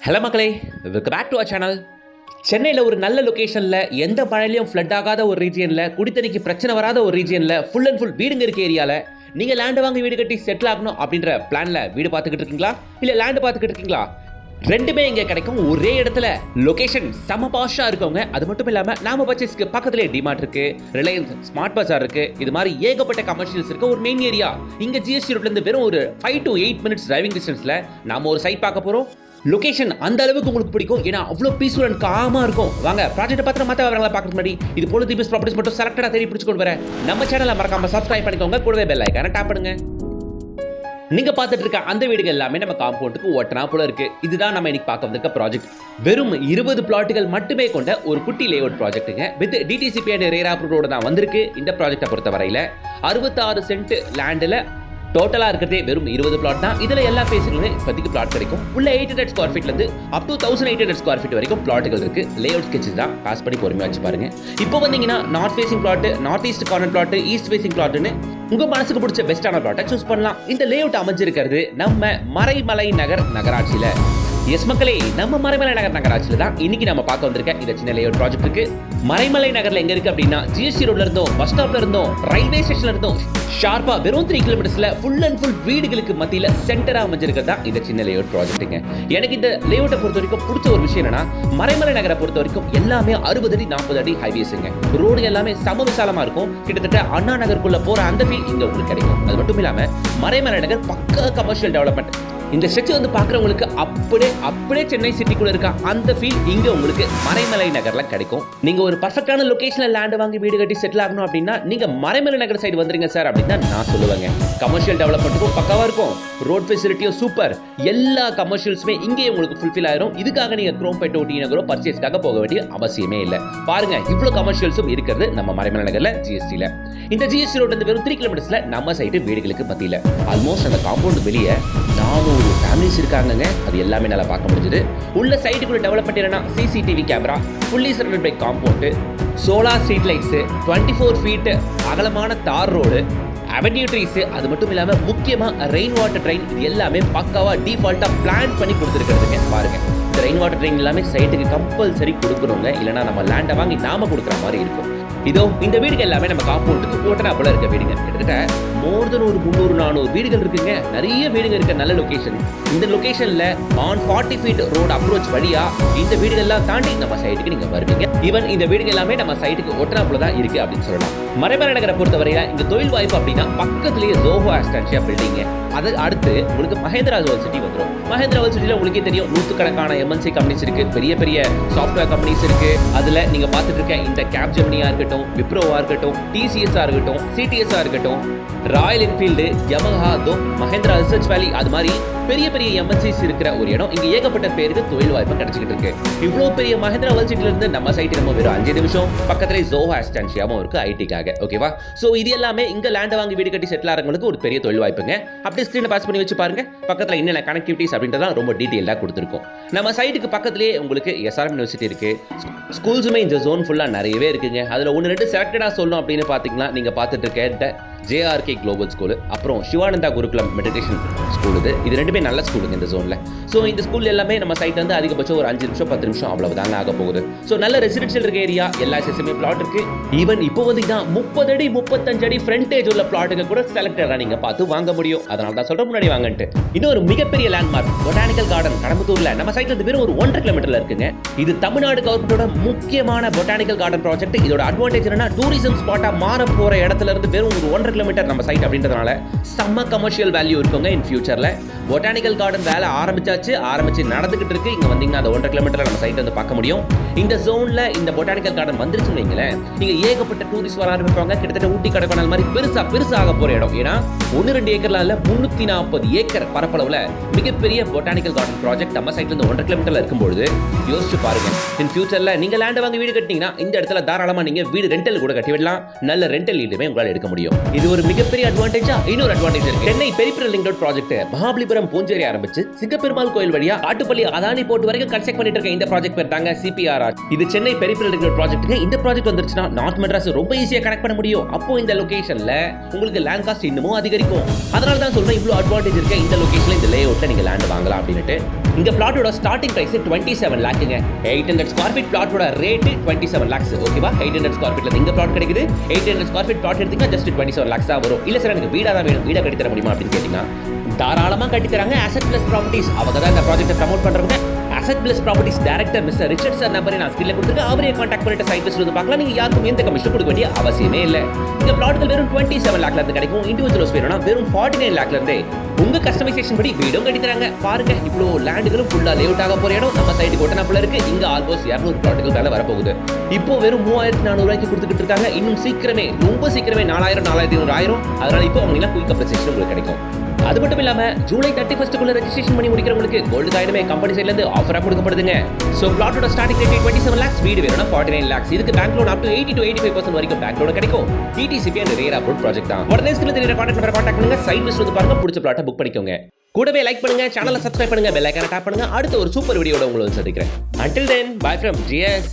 Hello மக்களே, welcome back to our channel. சென்னையில் ஒரு நல்ல லொக்கேஷனில் எந்த மழையிலையும் ஃப்ளட் ஆகாத ஒரு ரீஜியனில் குடித்தண்ணிக்கு பிரச்சனை வராத ஒரு ரீஜியனில் ஃபுல் அண்ட் ஃபுல் வீடுங்க இருக்க ஏரியாவில் நீங்கள் லேண்டு வாங்கி வீடு கட்டி செட்டில் ஆகணும் அப்படின்ற பிளானில் வீடு பார்த்துக்கிட்டு இருக்கீங்களா, இல்லை லேண்டு பார்த்துக்கிட்டு இருக்கீங்களா? ரெண்டுமே இங்கே கிடைக்கும் ஒரே இடத்துல. லொகேஷன் செம பாஷாக இருக்கவங்க. அது மட்டும் இல்லாமல் நாம பர்ச்சேஸ்க்கு பக்கத்துலேயே டிமார்ட் இருக்கு, ரிலையன்ஸ் ஸ்மார்ட் பஜார் இருக்கு. இது மாதிரி ஏகப்பட்ட கமர்ஷியல்ஸ் இருக்க ஒரு மெயின் ஏரியா. இங்கே ஜிஎஸ்டி ரோட்லேருந்து வெறும் ஒரு 5 to 8 minutes டிரைவிங் டிஸ்டன்ஸில் நாம ஒரு சைட் பார்க்க போகிறோம். லொகேஷன் அந்த அளவுக்கு உங்களுக்கு பிடிக்கும், ஏன்னா அவ்வளோ பீஸ்ஃபுல் அண்ட் காமாக இருக்கும். வாங்க ப்ராஜெக்ட் பார்த்து மற்ற விவரங்களை பார்க்கறது முன்னாடி இது போல தீபஸ் ப்ராப்பர்ட்டிஸ் மட்டும் செலக்டடாக தேடி பிடிச்சிக்கொண்டு வரேன். நம்ம சேனலை மறக்காம சப்ஸ்கிரைப் பண்ணிக்கோங்க, கூடவே பெல் ஐக்கானை டாப் பண்ணுங்க. நீங்க பார்த்துட்டு இருக்க அந்த வீடுகள் எல்லாமே நம்ம காம்பவுண்டுக்கு ஒட்டனா போல இருக்கு. இதுதான் நம்ம இன்னைக்கு பார்க்க வந்திருக்க ப்ராஜெக்ட். வெறும் 20 பிளாட்டுகள் மட்டுமே கொண்ட ஒரு குட்டி லேஅவுட் ப்ராஜெக்ட்டுங்க. வித் டிடிசிபி அண்ட் ரேரா அப்ரூவோட தான் வந்திருக்கு. இந்த ப்ராஜெக்டை பொறுத்த வரையில 66 சென்ட் லேண்டில் டோட்டலா இருக்கிறதே வெறும் 20 பிளாட் தான். இதுல எல்லா பேஸுகளுமே இப்போதைக்கு பிளாட் கிடைக்கும். உள்ள 800 ஸ்கொயர் ஃபீட்ல இருந்து அப் டு 1800 ஸ்கொயர் ஃபீட் வரைக்கும் பிளாட்டுகள் இருக்கு. லேஅவுட் ஸ்கெட்சஸ் தான், பாஸ் பண்ணி பொறுமையா வச்சு பாருங்க. இப்போ வந்தீங்கன்னா north facing plot, north east corner plot, east facing பிளாட்னு உங்க மனசுக்கு பிடிச்ச பெஸ்டான பிளாட்டை சூஸ் பண்ணலாம். இந்த லேஅவுட் அமைஞ்சிருக்கிறது நம்ம மறைமலை நகர் நகராட்சியில. எஸ் மக்களே, நம்ம மறைமலை நகர் நகராட்சியில தான் இன்னைக்கு நம்ம பார்க்க வந்திருக்க இந்த சின்ன லேஅவுட் ப்ராஜெக்ட் இருக்கு. மறைமலை நகர்ல எங்க இருக்கு அப்படின்னா, ஜிஎஸ்டி ரோட்ல இருந்தோம், பஸ் ஸ்டாப்ல இருந்தோம், ரயில்வே ஸ்டேஷன்ல இருந்தோம், ஷார்ப்பா வெறும் 3 கிலோமீட்டர்ஸ்ல ஃபுல் அண்ட் ஃபுல் வீடுகளுக்கு மத்தியில சென்டரா அமைஞ்சிருக்கிறதா இந்த சின்ன லேஅவுட் ப்ராஜெக்ட்டுங்க. எனக்கு இந்த லேஅவுட்டை பொறுத்த வரைக்கும் பிடிச்ச ஒரு விஷயம் என்னன்னா, மறைமலை நகரை பொறுத்த வரைக்கும் எல்லாமே 60 அடி 40 அடி ஹைவேஸுங்க. ரோடு எல்லாமே சம விசாலமா இருக்கும். கிட்டத்தட்ட அண்ணா நகருக்குள்ள போற அந்த ஃபீல் இங்க உங்களுக்கு கிடைக்கும். அது மட்டும் இல்லாம மறைமலை நகர் பக்கா கமர்ஷியல் டெவலப்மெண்ட். இந்த ஸ்ட்ரெச் வந்து பார்க்குறவங்களுக்கு அப்படியே சென்னை சிட்டிக்குள்ள இருக்க அந்த ஃபீல் இங்க உங்களுக்கு மறைமலை நகர்ல கிடைக்கும். நீங்க ஒரு பர்ஃபெக்டான லொகேஷன்ல லேண்ட் வாங்கி வீடு கட்டி செட்டில் ஆகணும் அப்படின்னா நீங்க மறைமலை நகர் சைடு வந்துருங்க சார் அப்படின்னு நான் சொல்லுவேங்க. கமர்ஷியல் டெவலப்மெண்ட்டுக்கும் பக்காவா இருக்கும், ரோட் ஃபெசிலிட்டியும் சூப்பர், எல்லா கமர்ஷியல்ஸுமே இங்கே உங்களுக்கு ஃபுல்ஃபில் ஆயிரும். இதுக்காக நீங்க குரோம்பேட்டோ டி நகரோ பர்ச்சேஸ்க்காக போக வேண்டிய அவசியமே இல்லை. பாருங்க, இவ்வளவு கமர்ஷியல்ஸும் இருக்கிறது நம்ம மறைமலை நகர்ல ஜிஎஸ்டில. இந்த ஜிஎஸ்டி ரோட் வந்து வெறும் 3 கிலோமீட்டர்ஸ்ல நம்ம சைடு வீடுகளுக்கு மத்தியில ஆல்மோஸ்ட் அந்த காம்பவுண்ட் வெளியே 400 ஃபேமிலிஸ் இருக்காங்க. அது எல்லாமே நல்லா பார்க்க முடிஞ்சது. உள்ள சைட்டுக்குள்ள டெவலப்மெண்ட் என்னன்னா, CCTV camera, fully surrounded by compound, solar street lights, 24 feet அகலமான தார் ரோடு, அவென்யூ ட்ரீஸ், அது மட்டும் இல்லாம முக்கியமா ரெயின் வாட்டர் ட்ரெயின், இது எல்லாமே பக்காவா டிஃபால்ட்டா பிளான் பண்ணி கொடுத்துருக்கிறதுங்க. பாருங்க, இந்த ரெயின் வாட்டர் ட்ரெயின் எல்லாமே சைட்டுக்கு கம்பல்சரி கொடுக்கணுங்க, இல்லைன்னா நம்ம லேண்டை வாங்கி நாம கொடுக்குற மாதிரி இருக்கும். இதோ இந்த வீடுகள் எல்லாமே நம்ம காம்பவுண்டுக்கு ஓட்டனா போல இருக்க வீடுங்க. கிட்டத்தட்ட மோர் தென் ஒரு 300-400 வீடுகள் இருக்குங்க. நிறைய வீடுகள் இருக்க நல்ல லொகேஷன். இந்த லொகேஷன்ல ஆன் 40 ஃபீட் ரோடு அப்ரோச் வழியா இந்த வீடுகள்லாம் தாண்டி நம்ம சைட்டுக்கு நீங்க வருவீங்க. ஈவன் இந்த வீடுகள் எல்லாமே நம்ம சைட்டுக்கு ஒட்டனா போல தான் இருக்கு அப்படின்னு சொல்லலாம். மறைமலை நகரை பொறுத்தவரையில இந்த தொழில் வாய்ப்பு அப்படின்னா பக்கத்துலேயே ஜோஹோ ஆஸ்டான்ஷியா பில்டிங், அது அடுத்து உங்களுக்கு மஹேந்திரா வேர்ல்ட் சிட்டி வந்துடும். மஹேந்திரா வேர்ல்ட் சிட்டில உங்களுக்கே தெரியும், நூற்றுக்கணக்கான எம்என்சி கம்பெனிஸ் இருக்கு, பெரிய பெரிய சாஃப்ட்வேர் கம்பெனிஸ் இருக்கு. அதுல நீங்க பார்த்துட்டு இருக்க இந்த கேப்ஜெமினியா இருக்கட்டும், விப்ரோவா இருக்கட்டும், டிசிஎஸ்ஆ இருக்கட்டும், சிடிஎஸ்ஆ இருக்கட்டும், Royal Enfield, Yamaha, Mahindra research வேலி, அது மாதிரி பெரிய பெரிய எம்என்சிஸ் இருக்கிற ஒரு இடம். இங்க ஏகப்பட்ட பேருக்கு தொழில் வாய்ப்பு கிடைச்சிட்டு இருக்கு. இவ்வளவு பெரிய மஹேந்திரா வேர்ல்ட் சிட்டில இருந்து நம்ம சைட் நம்ம வெறும் 5 நிமிஷம் பக்கத்துல ஜோஹோ ஆஸ்டான்ஷியாவும் இருக்கு ஐடிக்காக. ஓகேவா? சோ இது எல்லாமே இங்க லேண்ட் வாங்கி வீடு கட்டி செட்டில் ஆகிறவங்களுக்கு ஒரு பெரிய தொழில் வாய்ப்புங்க. அப்படியே ஸ்கிரீனை பாஸ் பண்ணி வச்சு பாருங்க. பக்கத்துல என்னென்ன கனெக்டிவிட்டிஸ் அப்படின்றதான் ரொம்ப டீடைலா கொடுத்துருக்கோம். நம்ம சைட்டுக்கு பக்கத்துலேயே உங்களுக்கு எஸ்ஆர்எம் யூனிவர்சிட்டி இருக்கு. ஸ்கூல்ஸுமே இந்த ஜோன் ஃபுல்லா நிறையவே இருக்குங்க. அதுல 1-2 செலக்டடா சொல்லணும் அப்படின்னு பாத்தீங்கன்னா, நீங்க பார்த்துட்டு இருக்க ஜேஆர்கே குளோபல் ஸ்கூல், அப்புறம் சிவானந்தா குருகுலம் மெடிடேஷன் ஸ்கூல், இது ரெண்டுமே நல்ல ஸ்கூலுங்க இந்த ஜோன்ல. ஸோ இந்த ஸ்கூல் எல்லாமே நம்ம சைட் வந்து அதிகபட்சம் ஒரு 5 நிமிஷம் 10 நிமிஷம் அவ்வளவுதாங்க ஆக போகுது. ஸோ நல்ல ரெசிடென்ஷியல் இருக்க ஏரியா, எல்லா எஸ்எஸ்எம்ஏ பிளாட் இருக்கு. ஈவன் இப்போ வந்து 30 அடி 35 அடி ஃப்ரண்டேஜ் உள்ள பிளாட்டுக்கு கூட செலக்டடா நீங்க பார்த்து வாங்க முடியும். அதனால தான் சொல்ற முன்னாடி வாங்கன்ட்டு. இன்னொரு மிகப்பெரிய லேண்ட்மார்க் பொட்டானிக்கல் கார்டன் கடம்பத்தூர்ல நம்ம சைட்ல இருந்து வெறும் ஒரு 1.5 கிலோமீட்டர்ல இருக்குங்க. இது தமிழ்நாடு கவர்மெண்டோட முக்கியமான பொட்டானிக்கல் கார்டன் ப்ராஜெக்ட். இதோட அட்வான்டேஜ் என்னன்னா, டூரிசம் ஸ்பாட்டா மாற போற இடத்துல இருந்து வெறும் ஒரு 1.5 கிலோமீட்டர் நம்ம சைட் அப்படின்றதுனால செம்ம கமர்ஷியல் வேல்யூ இருக்குங்க. இன் ஃபியூச்சர்ல பொட்டானிக்கல் கார்டன் வேலை ஆரம்பிச்சு நடந்துகிட்டு இருக்கு. இங்க வந்தீங்கன்னா அந்த 1.5 கிலோமீட்டர் நம்ம சைட் வந்து பார்க்க முடியும். இந்த ஜோன்ல இந்த பொட்டானிக்கல் கார்டன் வந்துருச்சுன்னு வைங்களேன், நீங்க ஏகப்பட்ட டூரிஸ்ட் வர ஆரம்பிப்பாங்க. கிட்டத்தட்ட ஊட்டி கொடைக்கானல் மாதிரி பெருசா ஆக போற இடம். ஏன்னா 1-2 ஏக்கர்ல இல்ல, 340 ஏக்கர் பரப்பளவுல மிகப்பெரிய பொட்டானிக்கல் கார்டன் ப்ராஜெக்ட் நம்ம சைட்ல இருந்து 1.5 கிலோமீட்டர்ல இருக்கும்போது யோசிச்சு பாருங்க. இன் ஃபியூச்சர்ல நீங்க லேண்ட் வாங்கி வீடு கட்டினீங்கன்னா இந்த இடத்துல தாராளமா நீங்க வீடு ரெண்டல் கூட கட்டி விடலாம். நல்ல ரெண்டல் ஈடுமே உங்களால எடுக்க முடியும். இது ஒரு மிகப்பெரிய அட்வான்டேஜா. இன்னொரு அட்வான்டேஜ் இருக்கு. Chennai peripheral link road project Mahabalipuram Poonjeri ஆரம்பிச்சு சிங்கப்பெருமாள் கோயில் வழியா காட்டுப்பள்ளி அதானி போர்ட் வரைக்கும் கன்ஸ்ட்ரக்ட் பண்ணிட்டு இருக்க இந்த ப்ராஜெக்ட் பேர் தாங்க சிபிஆர்ஆர். இது Chennai peripheral link road project. இந்த ப்ராஜெக்ட் வந்துருச்சுன்னா நார்த் மெட்ராஸ் ரொம்ப ஈஸியா கனெக்ட் பண்ண முடியும். அப்போ இந்த லொகேஷன்ல உங்களுக்கு லேண்ட் காஸ்ட் இன்னமும் அதிகரிக்கும். அதனால தான் சொல்றேன், இவ்வளவு அட்வான்டேஜ் இருக்க இந்த லொகேஷன்ல இந்த லேஅவுட்ல நீங்க லேண்ட் வாங்கலாம் அப்படின்ட்டு. இந்த பிளாட்டோட ஸ்டார்டிங் பிரைஸ் 27 லேக்குங்க. 800 ஸ்கொயர் ஃபீட் பிளாட்டோட ரேட் 27 லேக்ஸ். ஓகேவா? 800 ஸ்கொயர் ஃபீட்ல இந்த பிளாட் கிடைக்குது. 800 ஸ்கொயர் ஃபீட் பிளாட் எடுத்தீங்கன்னா ஜஸ்ட் 27 லேக்ஸ் தான் வரும். இல்ல சார் எனக்கு வீடா தான் வேணும், வீடா கட்டி தர முடியுமா அப்படின்னு கேட்டீங்கன்னா தாராளமா கட்டி தராங்க. அசெட் பிளஸ் ப்ராப்பர்ட்டிஸ் அவங்க தான் இந்த ப்ராஜெக்ட்டை ப்ரமோட் பண்றவங்க. Asset plus properties director mister Richard sir நம்பரை நான் ஸ்கிரீன்ல கொடுத்துருக்கேன். அவரே கான்டாக்ட் பண்ணிட்டு சைட் விசிட் வந்து பார்க்கலாம். நீங்க யாருக்கும் எந்த கமிஷன் கொடுக்க வேண்டிய அவசியமே இல்ல. இந்த பிளாட்கள் வெறும் 27 லேக்ல இருந்து கிடைக்கும். இண்டிவிஜுவல்ஸ் வேணும்னா வெறும் 49 லேக்ல இருந்தே உங்க கஸ்டமைசேஷன் படி வீடும் கட்டி தராங்க. பாருங்க இவ்வளோ லேண்டுகளும் ஃபுல்லா லேஅவுட் ஆக போற இடம் நம்ம சைடு கொட்டனாப்புல இருக்கு. இங்க ஆல்மோஸ்ட் 200 பிளாட்டுகள் மேல வரப்போகுது. இப்போ வெறும் 3400 ரூபாய்க்கு கொடுத்துட்டு இருக்காங்க. இன்னும் சீக்கிரமே ரொம்ப சீக்கிரமே 4000 4500 ஆயிரும். அதனால இப்போ உங்களுக்கு குயிக் அப்ரிசியேஷன் உங்களுக்கு கிடைக்கும். அது மட்டும் இல்லாம ஜூலை 31க்குள்ள ரெஜிஸ்ட்ரேஷன் பண்ணி முடிக்கிறவங்களுக்கு கோல்டு காயினுமே கம்பெனி சைடுல இருந்து ஆஃபரா கொடுக்கப்படுதுங்க. சோ பிளாட்டோட ஸ்டார்டிங் ரேட் 27 lakhs, வீடு வேணும்னா 49 lakhs. இதுக்கு bank loan up to 80 to 85% வரைக்கும் பேங்க் லோன் கிடைக்கும். DTCP and rare approved project தான். உடனே ஸ்கிரீன்ல தெரியற கான்டாக்ட் நம்பரை கான்டாக்ட் பண்ணுங்க. சைட் விசிட் வந்து பாருங்க, பிடிச்ச பிளாட்டை புக் பண்ணிக்கோங்க. கூடவே லைக் பண்ணுங்க, சேனலை சப்ஸ்கிரைப் பண்ணுங்க, பெல் ஐகானை டாப் பண்ணுங்க. அடுத்த ஒரு சூப்பர் வீடியோட உங்களை சந்திக்கிறேன். Until then, bye from GS.